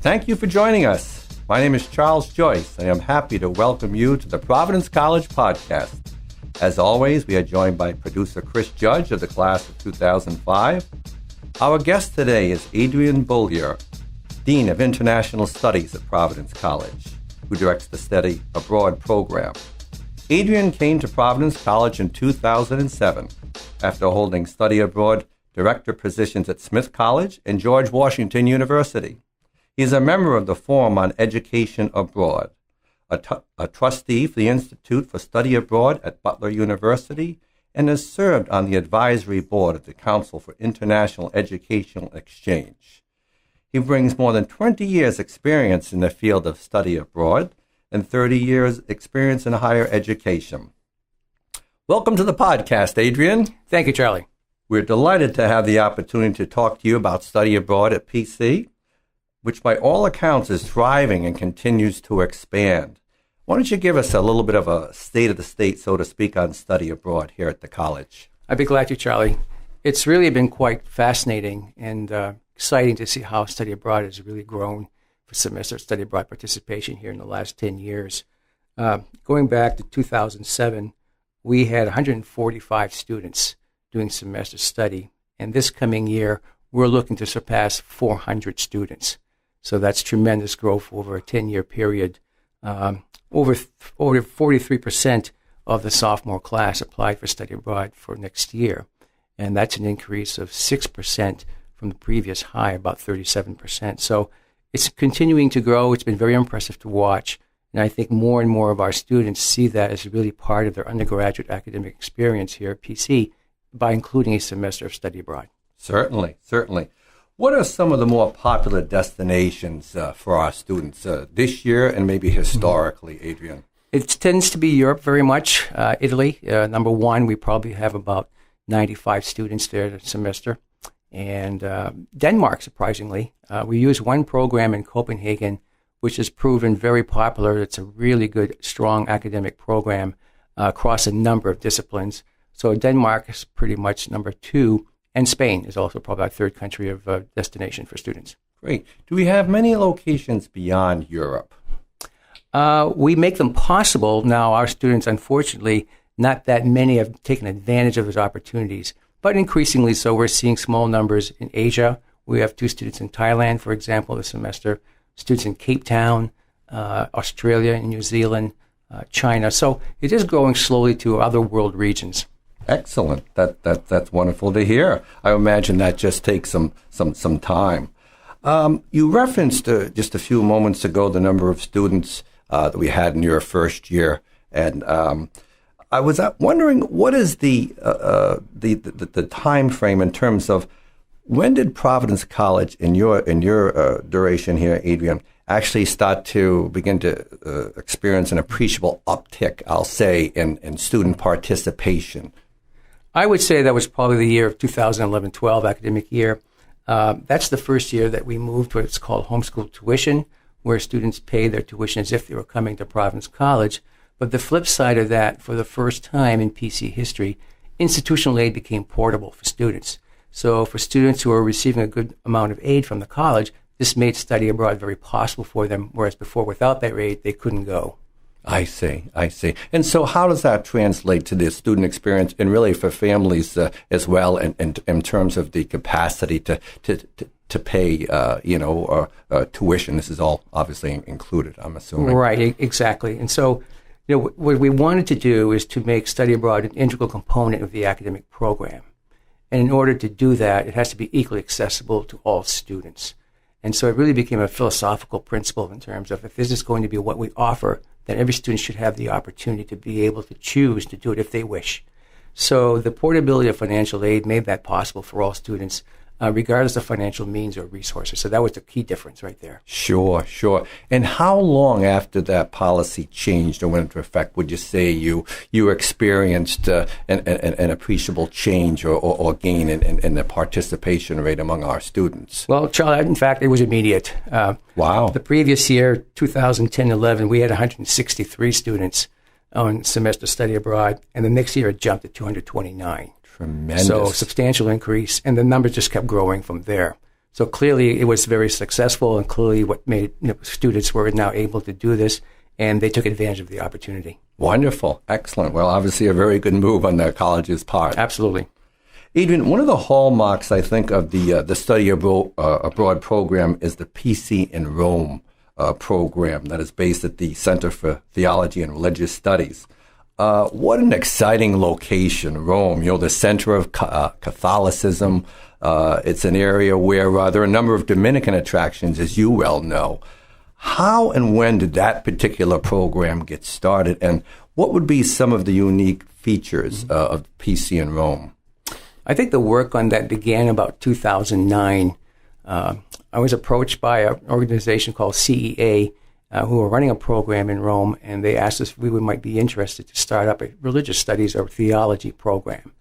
Thank you for joining us. My name is Charles Joyce, and I am happy to welcome you to the Providence College Podcast. As always, we are joined by producer Chris Judge of the class of 2005. Our guest today is Adrian Beaulieu, Dean of International Studies at Providence College, who directs the Study Abroad program. Adrian came to Providence College in 2007 after holding Study Abroad director positions at Smith College and George Washington University. He is a member of the Forum on Education Abroad, a trustee for the Institute for Study Abroad at Butler University, and has served on the advisory board of the Council for International Educational Exchange. He brings more than 20 years' experience in the field of study abroad and 30 years' experience in higher education. Welcome to the podcast, Adrian. Thank you, Charlie. We're delighted to have the opportunity to talk to you about study abroad at PC, which by all accounts is thriving and continues to expand. Why don't you give us a little bit of a state of the state, so to speak, on study abroad here at the college? I'd be glad to, Charlie. It's really been quite fascinating and exciting to see how study abroad has really grown for semester study abroad participation here in the last 10 years. Going back to 2007, we had 145 students doing semester study, and this coming year, we're looking to surpass 400 students. So that's tremendous growth over a 10-year period. Over 43% of the sophomore class applied for study abroad for next year, and that's an increase of 6% from the previous high, about 37%. So it's continuing to grow. It's been very impressive to watch, and I think more and more of our students see that as really part of their undergraduate academic experience here at PC by including a semester of study abroad. Certainly. What are some of the more popular destinations for our students this year and maybe historically, Adrian? It tends to be Europe very much. Italy, number one, we probably have about 95 students there this semester. And Denmark, surprisingly. We use one program in Copenhagen, which has proven very popular. It's a really good, strong academic program across a number of disciplines. So Denmark is pretty much number two, and Spain is also probably our third country of destination for students. Great. Do we have many locations beyond Europe? We make them possible. Now, our students, unfortunately, not that many have taken advantage of those opportunities, but increasingly so. We're seeing small numbers in Asia. We have 2 students in Thailand, for example, this semester, students in Cape Town, Australia, and New Zealand, China. So it is growing slowly to other world regions. Excellent. That's wonderful to hear. I imagine that just takes some time. You referenced just a few moments ago the number of students that we had in your first year, and I was wondering what is the time frame in terms of when did Providence College in your duration here, Adrian, actually start to begin to experience an appreciable uptick, I'll say, in student participation? I would say that was probably the year of 2011-12 academic year. That's the first year that we moved to what's called homeschool tuition, where students pay their tuition as if they were coming to Providence College. But the flip side of that, for the first time in PC history, institutional aid became portable for students. So for students who are receiving a good amount of aid from the college, this made study abroad very possible for them, whereas before, without that aid, they couldn't go. I see. And so how does that translate to the student experience and really for families as well in terms of the capacity to pay, tuition? This is all obviously included, I'm assuming. Right, exactly. And so, what we wanted to do is to make study abroad an integral component of the academic program. And in order to do that, it has to be equally accessible to all students. And so it really became a philosophical principle in terms of if this is going to be what we offer, then every student should have the opportunity to be able to choose to do it if they wish. So the portability of financial aid made that possible for all students, regardless of financial means or resources. So that was the key difference right there. Sure. And how long after that policy changed or went into effect would you say you experienced an appreciable change or gain in the participation rate among our students? Well, Charlie, in fact, it was immediate. Wow. The previous year, 2010-11, we had 163 students on semester study abroad, and the next year it jumped to 229. Tremendous. So substantial increase, and the numbers just kept growing from there. So clearly it was very successful, and clearly what made students were now able to do this, and they took advantage of the opportunity. Wonderful. Excellent. Well, obviously a very good move on the college's part. Absolutely. Adrian, one of the hallmarks, I think, of the study abroad program is the PC in Rome program that is based at the Center for Theology and Religious Studies. What an exciting location, Rome, the center of Catholicism. It's an area where there are a number of Dominican attractions, as you well know. How and when did that particular program get started, and what would be some of the unique features of PC in Rome? I think the work on that began about 2009. I was approached by an organization called CEA, who were running a program in Rome, and they asked us if we might be interested to start up a religious studies or theology program.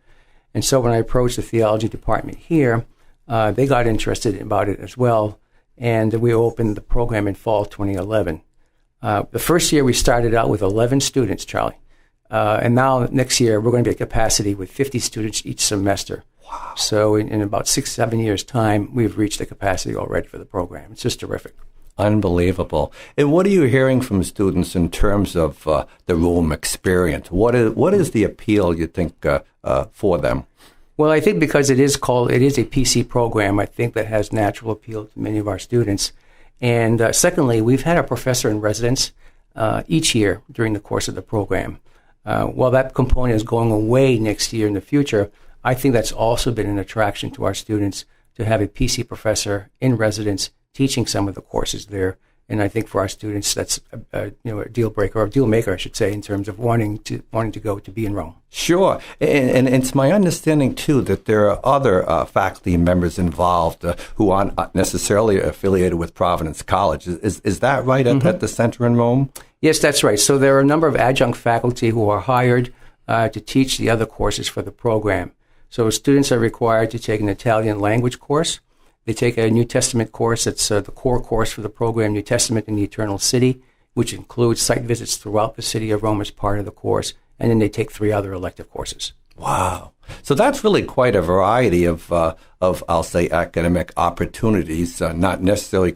And so when I approached the theology department here, they got interested about it as well, and we opened the program in fall 2011. The first year we started out with 11 students, Charlie. And now next year we're going to be at capacity with 50 students each semester. Wow. So in about 6-7 years' time, we've reached the capacity already for the program. It's just terrific. Unbelievable. And what are you hearing from students in terms of the Rome experience? What is the appeal, you think, for them? Well, I think because it is a PC program, I think that has natural appeal to many of our students. And secondly, we've had a professor in residence each year during the course of the program. While that component is going away next year in the future, I think that's also been an attraction to our students to have a PC professor in residence teaching some of the courses there. And I think for our students, that's a deal breaker, or a deal maker, I should say, in terms of wanting to go to be in Rome. Sure. And it's my understanding, too, that there are other faculty members involved who aren't necessarily affiliated with Providence College. Is that right at the center in Rome? Yes, that's right. So there are a number of adjunct faculty who are hired to teach the other courses for the program. So students are required to take an Italian language course. They take a New Testament course. It's the core course for the program, New Testament in the Eternal City, which includes site visits throughout the city of Rome as part of the course. And then they take 3 other elective courses. Wow. So that's really quite a variety of I'll say, academic opportunities, not necessarily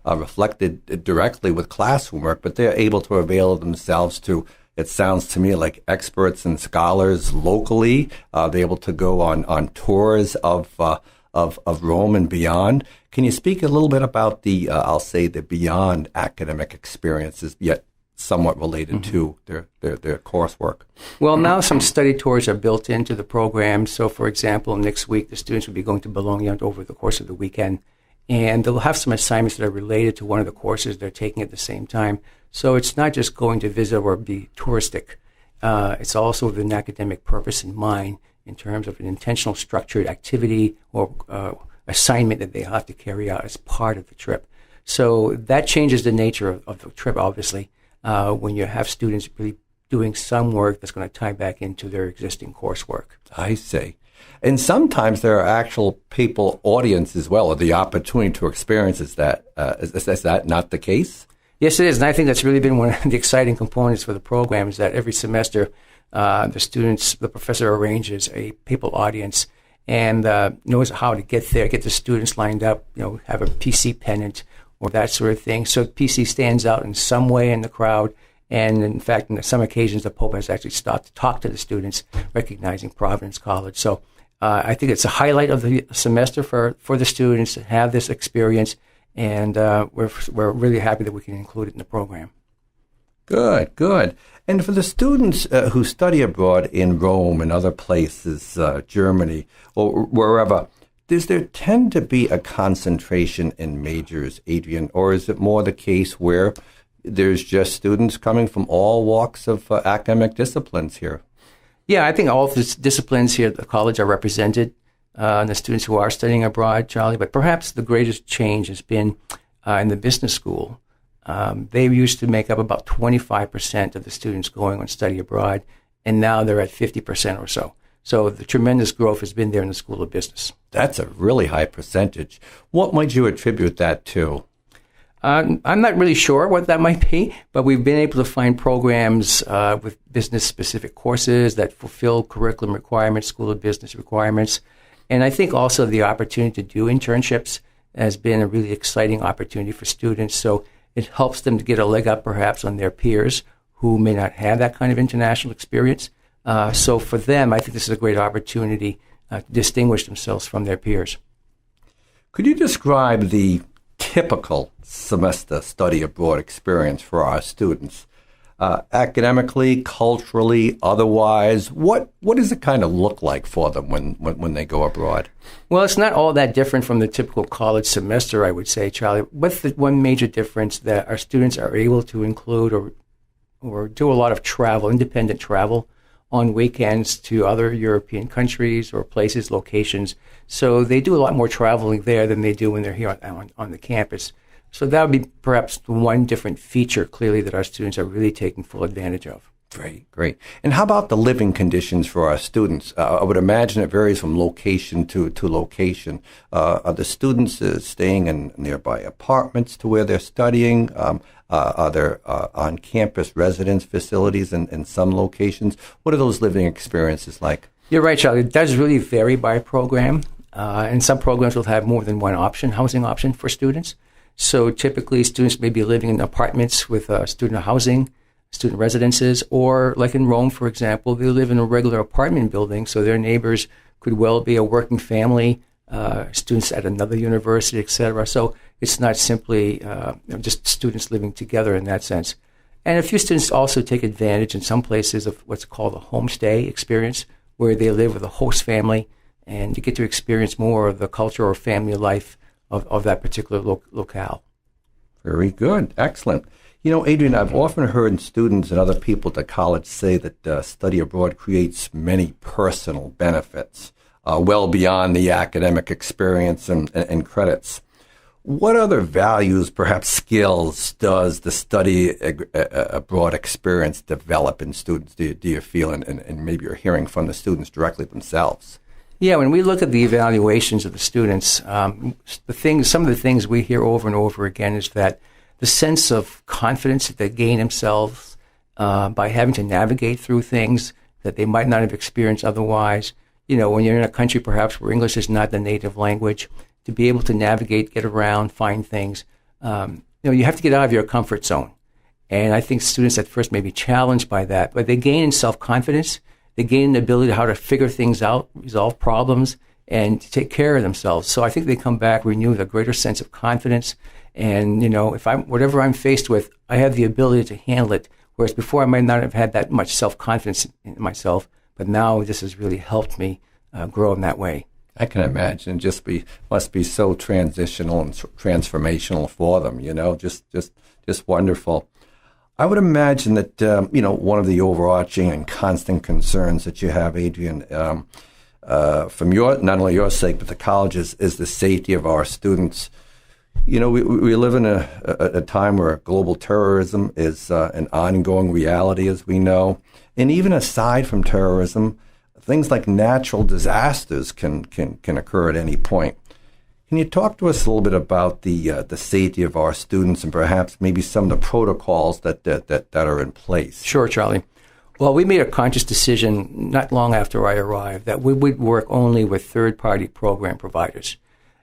reflected directly with classroom work, but they're able to avail themselves to, it sounds to me like, experts and scholars locally. They're able to go on tours of Rome and beyond. Can you speak a little bit about the beyond academic experiences, yet somewhat related to their coursework? Well, now some study tours are built into the program. So, for example, next week the students will be going to Bologna over the course of the weekend, and they'll have some assignments that are related to one of the courses they're taking at the same time. So it's not just going to visit or be touristic. It's also with an academic purpose in mind in terms of an intentional structured activity or assignment that they have to carry out as part of the trip. So that changes the nature of the trip, obviously, when you have students really doing some work that's going to tie back into their existing coursework. I see. And sometimes there are actual people, audience as well, or the opportunity to experience that. Is that not the case? Yes, it is. And I think that's really been one of the exciting components for the program is that every semester the professor arranges a papal audience and knows how to get there, get the students lined up, have a PC pennant or that sort of thing. So PC stands out in some way in the crowd. And in fact, on some occasions, the Pope has actually stopped to talk to the students, recognizing Providence College. So I think it's a highlight of the semester for the students to have this experience. And we're really happy that we can include it in the program. Good. And for the students who study abroad in Rome and other places, Germany, or wherever, does there tend to be a concentration in majors, Adrian, or is it more the case where there's just students coming from all walks of academic disciplines here? Yeah, I think all of the disciplines here at the college are represented. The students who are studying abroad, Charlie, but perhaps the greatest change has been in the business school. They used to make up about 25% of the students going on study abroad, and now they're at 50% or so. So the tremendous growth has been there in the School of Business. That's a really high percentage. What might you attribute that to? I'm not really sure what that might be, but we've been able to find programs with business-specific courses that fulfill curriculum requirements, School of Business requirements. And I think also the opportunity to do internships has been a really exciting opportunity for students. So it helps them to get a leg up perhaps on their peers who may not have that kind of international experience. So for them, I think this is a great opportunity to distinguish themselves from their peers. Could you describe the typical semester study abroad experience for our students? Academically, culturally, otherwise, what does it kind of look like for them when they go abroad? Well, it's not all that different from the typical college semester, I would say, Charlie. With the one major difference that our students are able to include or do a lot of travel, independent travel, on weekends to other European countries or places, locations. So they do a lot more traveling there than they do when they're here on the campus. So that would be perhaps one different feature, clearly, that our students are really taking full advantage of. Great. And how about the living conditions for our students? I would imagine it varies from location to location. Are the students staying in nearby apartments to where they're studying? Are there on-campus residence facilities in some locations? What are those living experiences like? You're right, Charlie. It does really vary by program. And some programs will have more than one housing option for students. So typically, students may be living in apartments with student housing, student residences, or like in Rome, for example, they live in a regular apartment building, so their neighbors could well be a working family, students at another university, etc. So it's not simply just students living together in that sense. And a few students also take advantage in some places of what's called a homestay experience, where they live with a host family and you get to experience more of the culture or family life of that particular locale. Very good. Excellent. You know, Adrian, I've often heard students and other people at college say that study abroad creates many personal benefits, well beyond the academic experience and credits. What other values, perhaps skills, does the study abroad experience develop in students, do you feel, and maybe you're hearing from the students directly themselves? Yeah, when we look at the evaluations of the students, some of the things we hear over and over again is that the sense of confidence that they gain themselves by having to navigate through things that they might not have experienced otherwise. You know, when you're in a country perhaps where English is not the native language, to be able to navigate, get around, find things, you have to get out of your comfort zone. And I think students at first may be challenged by that, but they gain in self-confidence. They gain the ability to how to figure things out, resolve problems, and to take care of themselves. So I think they come back renewed with a greater sense of confidence. And, whatever I'm faced with, I have the ability to handle it. Whereas before I might not have had that much self-confidence in myself, but now this has really helped me grow in that way. I can imagine must be so transitional and transformational for them, just wonderful. I would imagine that, one of the overarching and constant concerns that you have, Adrian, from not only your sake, but the college's, is the safety of our students. We live in a time where global terrorism is an ongoing reality, as we know. And even aside from terrorism, things like natural disasters can occur at any point. Can you talk to us a little bit about the safety of our students and perhaps maybe some of the protocols that are in place? Sure, Charlie. Well, we made a conscious decision not long after I arrived that we would work only with third-party program providers.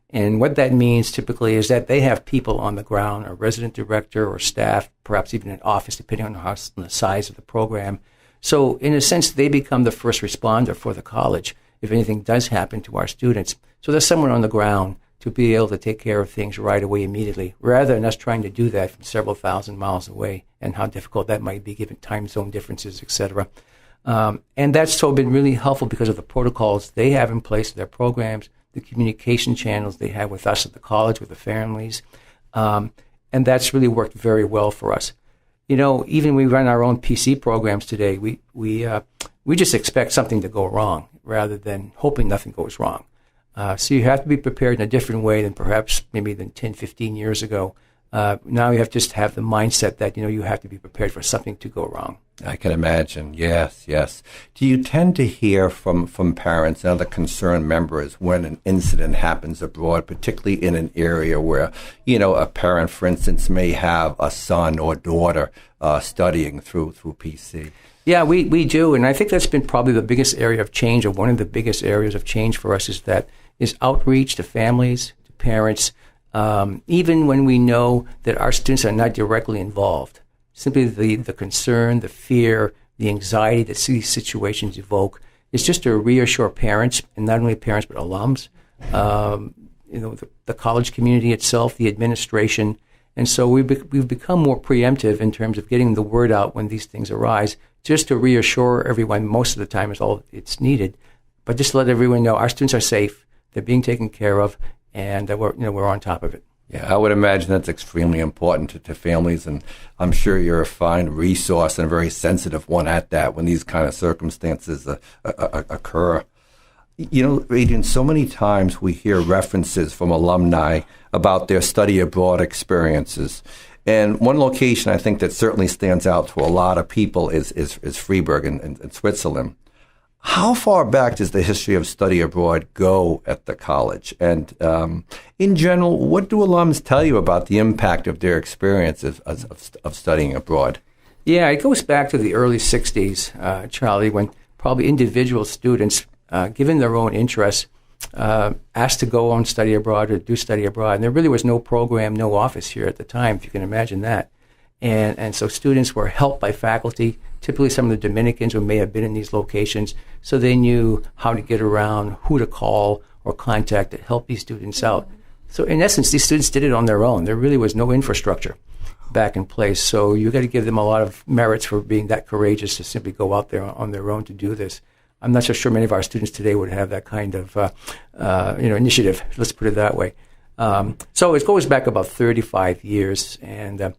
And what that means typically is that they have people on the ground, a resident director or staff, perhaps even an office, depending on the size of the program. So in a sense, they become the first responder for the college if anything does happen to our students. So there's someone on the ground to be able to take care of things right away immediately, rather than us trying to do that from several thousand miles away, and how difficult that might be given time zone differences, etc. And that's so been really helpful because of the protocols they have in place, their programs, the communication channels they have with us at the college, with the families. And that's really worked very well for us. Even we run our own PC programs today, we just expect something to go wrong rather than hoping nothing goes wrong. So you have to be prepared in a different way than perhaps maybe than 10, 15 years ago. Now you have to just have the mindset that, you have to be prepared for something to go wrong. I can imagine. Yes. Do you tend to hear from parents and other concerned members when an incident happens abroad, particularly in an area where, a parent, for instance, may have a son or daughter studying through PC? Yeah, we do. And I think that's been probably the biggest area of change, or one of the biggest areas of change for us, is that is outreach to families, to parents, even when we know that our students are not directly involved. Simply the concern, the fear, the anxiety that these situations evoke is just to reassure parents, and not only parents but alums, the college community itself, the administration. And so we've become more preemptive in terms of getting the word out when these things arise, just to reassure everyone. Most of the time is all it's needed, but just to let everyone know our students are safe, they're being taken care of, and we're on top of it. Yeah, I would imagine that's extremely important to families, and I'm sure you're a fine resource and a very sensitive one at that when these kind of circumstances occur. You know, Adrian, so many times we hear references from alumni about their study abroad experiences. And one location I think that certainly stands out to a lot of people is Freiburg in Switzerland. How far back does the history of study abroad go at the college? And in general, what do alums tell you about the impact of their experiences of studying abroad? Yeah, it goes back to the early 60s, Charlie, when probably individual students, given their own interests, asked to go on study abroad or do study abroad. And there really was no program, no office here at the time, if you can imagine that. And so students were helped by faculty, typically some of the Dominicans who may have been in these locations, so they knew how to get around, who to call or contact to help these students out. So in essence, these students did it on their own. There really was no infrastructure back in place. So you got to give them a lot of merits for being that courageous to simply go out there on their own to do this. I'm not so sure many of our students today would have that kind of initiative. Let's put it that way. So it goes back about 35 years, and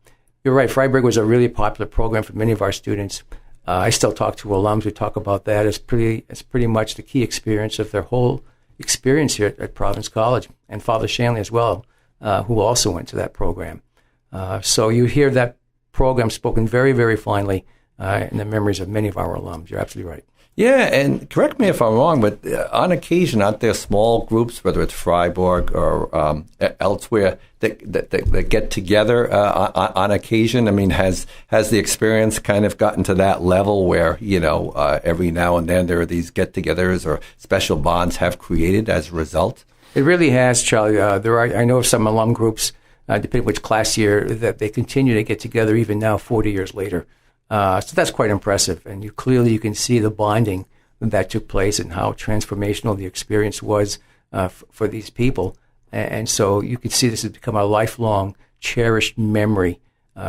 you're right. Freiburg was a really popular program for many of our students. I still talk to alums who talk about that as pretty much the key experience of their whole experience here at Providence College, and Father Shanley as well, who also went to that program. So you hear that program spoken very, very fondly in the memories of many of our alums. You're absolutely right. Yeah, and correct me if I'm wrong, but on occasion, aren't there small groups, whether it's Freiburg or elsewhere, that get together on occasion? I mean, has the experience kind of gotten to that level where, every now and then there are these get-togethers or special bonds have created as a result? It really has, Charlie. I know of some alum groups, depending which class year, that they continue to get together even now, 40 years later. So that's quite impressive, and you can see the bonding that took place and how transformational the experience was for these people. And so you can see this has become a lifelong, cherished memory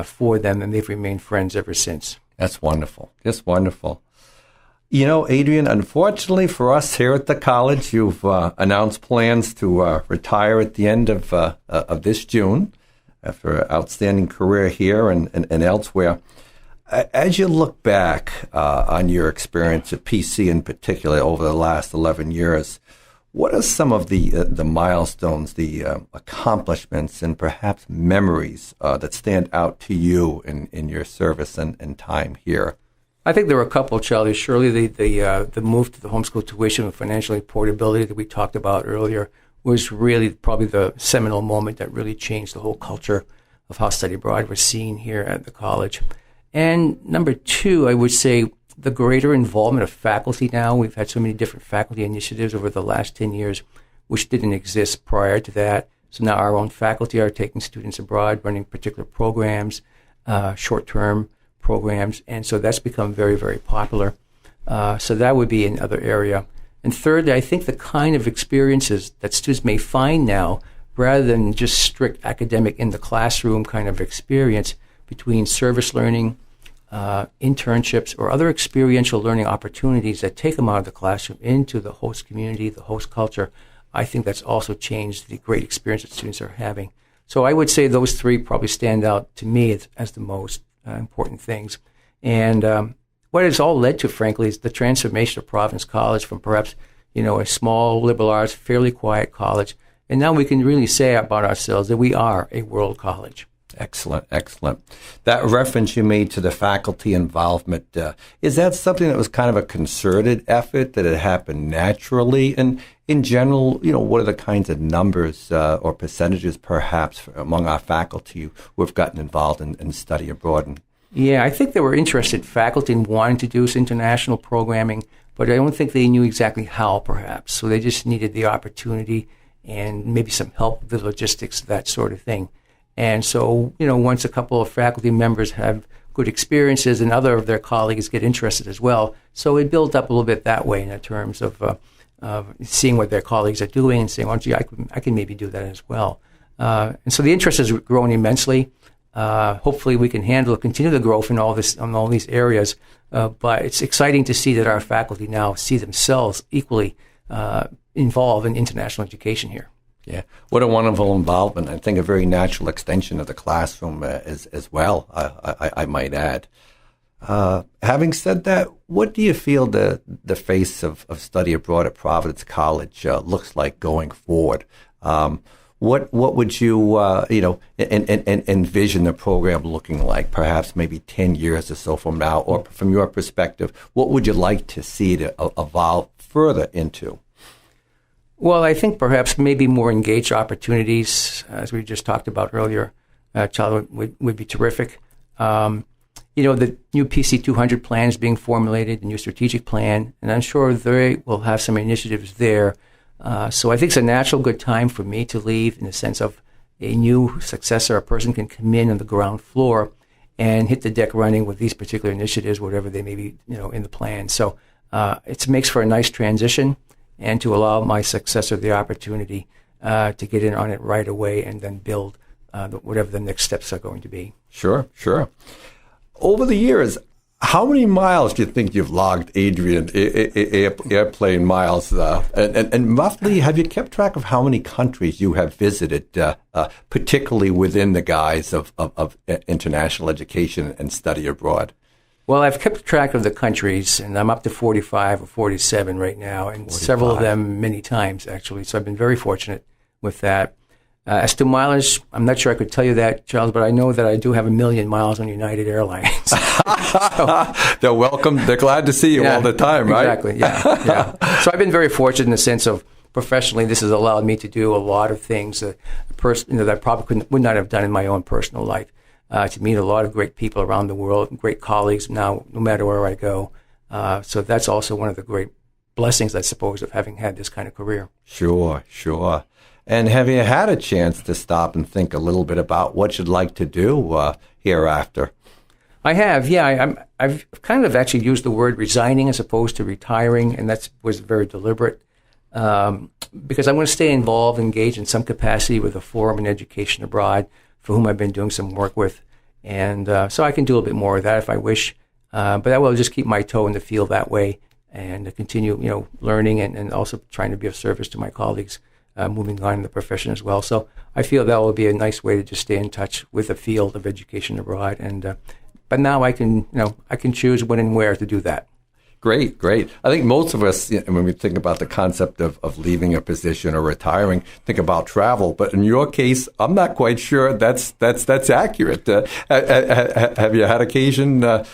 for them, and they've remained friends ever since. That's wonderful. Just wonderful. You know, Adrian, unfortunately for us here at the college, you've announced plans to retire at the end of this June after an outstanding career here and elsewhere. As you look back on your experience at PC in particular over the last 11 years, what are some of the milestones, the accomplishments, and perhaps memories that stand out to you in your service and time here? I think there were a couple, Charlie. Surely the move to the homeschool tuition and financial portability that we talked about earlier was really probably the seminal moment that really changed the whole culture of how study abroad was seen here at the college. And number two, I would say the greater involvement of faculty now. We've had so many different faculty initiatives over the last 10 years, which didn't exist prior to that. So now our own faculty are taking students abroad, running particular programs, short-term programs. And so that's become very, very popular. So that would be another area. And thirdly, I think the kind of experiences that students may find now, rather than just strict academic in the classroom kind of experience, between service learning, internships, or other experiential learning opportunities that take them out of the classroom into the host community, the host culture, I think that's also changed the great experience that students are having. So I would say those three probably stand out to me as the most important things. And what it's all led to, frankly, is the transformation of Providence College from perhaps, a small liberal arts, fairly quiet college. And now we can really say about ourselves that we are a world college. Excellent, excellent. That reference you made to the faculty involvement, is that something that was kind of a concerted effort, that it happened naturally? And in general, what are the kinds of numbers or percentages perhaps among our faculty who have gotten involved in study abroad? Yeah, I think there were interested faculty in wanting to do this international programming, but I don't think they knew exactly how, perhaps. So they just needed the opportunity and maybe some help with the logistics, that sort of thing. And so, once a couple of faculty members have good experiences and other of their colleagues get interested as well, so it built up a little bit that way in terms of seeing what their colleagues are doing and saying, oh, gee, I can maybe do that as well. And so the interest has grown immensely. Hopefully we can continue the growth in all these areas. But it's exciting to see that our faculty now see themselves equally involved in international education here. Yeah, what a wonderful involvement. I think a very natural extension of the classroom as well, I might add. Having said that, what do you feel the face of study abroad at Providence College looks like going forward? What would you envision the program looking like? Perhaps maybe 10 years or so from now, or from your perspective, what would you like to see to evolve further into? Well, I think perhaps maybe more engaged opportunities, as we just talked about earlier, Charlie, would be terrific. The new PC 200 plan is being formulated, the new strategic plan, and I'm sure they will have some initiatives there. So I think it's a natural good time for me to leave in the sense of a new successor, a person can come in on the ground floor and hit the deck running with these particular initiatives, whatever they may be, in the plan. So it makes for a nice transition and to allow my successor the opportunity to get in on it right away and then build whatever the next steps are going to be. Sure. Over the years, how many miles do you think you've logged, Adrian, airplane miles? And roughly, have you kept track of how many countries you have visited, particularly within the guise of international education and study abroad? Well, I've kept track of the countries, and I'm up to 45 or 47 right now, and 45. Several of them many times, actually. So I've been very fortunate with that. As to mileage, I'm not sure I could tell you that, Charles, but I know that I do have 1 million miles on United Airlines. So, they're welcome. They're glad to see you all the time, right? Exactly, yeah. So I've been very fortunate in the sense of professionally, this has allowed me to do a lot of things that I probably would not have done in my own personal life. To meet a lot of great people around the world, great colleagues now, no matter where I go. So that's also one of the great blessings, I suppose, of having had this kind of career. Sure. And have you had a chance to stop and think a little bit about what you'd like to do hereafter? I have, yeah. I've kind of actually used the word resigning as opposed to retiring, and that was very deliberate because I'm going to stay involved, engaged in some capacity with a forum in education abroad for whom I've been doing some work with. And so I can do a little bit more of that if I wish. But I will just keep my toe in the field that way and continue, learning and also trying to be of service to my colleagues moving on in the profession as well. So I feel that will be a nice way to just stay in touch with the field of education abroad. And but now I can choose when and where to do that. Great. I think most of us, when we think about the concept of leaving a position or retiring, think about travel. But in your case, I'm not quite sure that's accurate. Have you had occasion to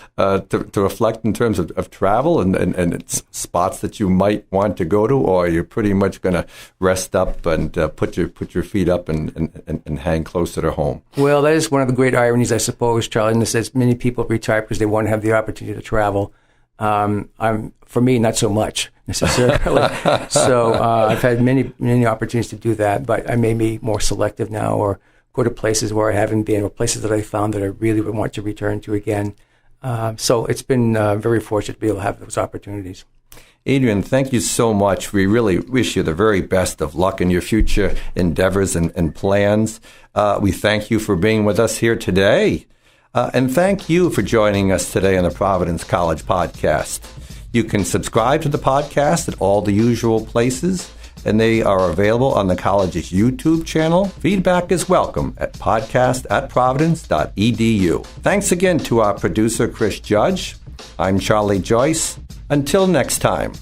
reflect in terms of travel and spots that you might want to go to, or are you pretty much going to rest up and put your feet up and hang closer to home? Well, that is one of the great ironies, I suppose, Charlie, and it says many people retire because they want to have the opportunity to travel. For me, not so much necessarily. So I've had many opportunities to do that, but I may be more selective now, or go to places where I haven't been, or places that I found that I really would want to return to again. So it's been very fortunate to be able to have those opportunities. Adrian, thank you so much. We really wish you the very best of luck in your future endeavors and plans. We thank you for being with us here today. And thank you for joining us today on the Providence College Podcast. You can subscribe to the podcast at all the usual places, and they are available on the college's YouTube channel. Feedback is welcome at podcast@providence.edu. Thanks again to our producer, Chris Judge. I'm Charlie Joyce. Until next time.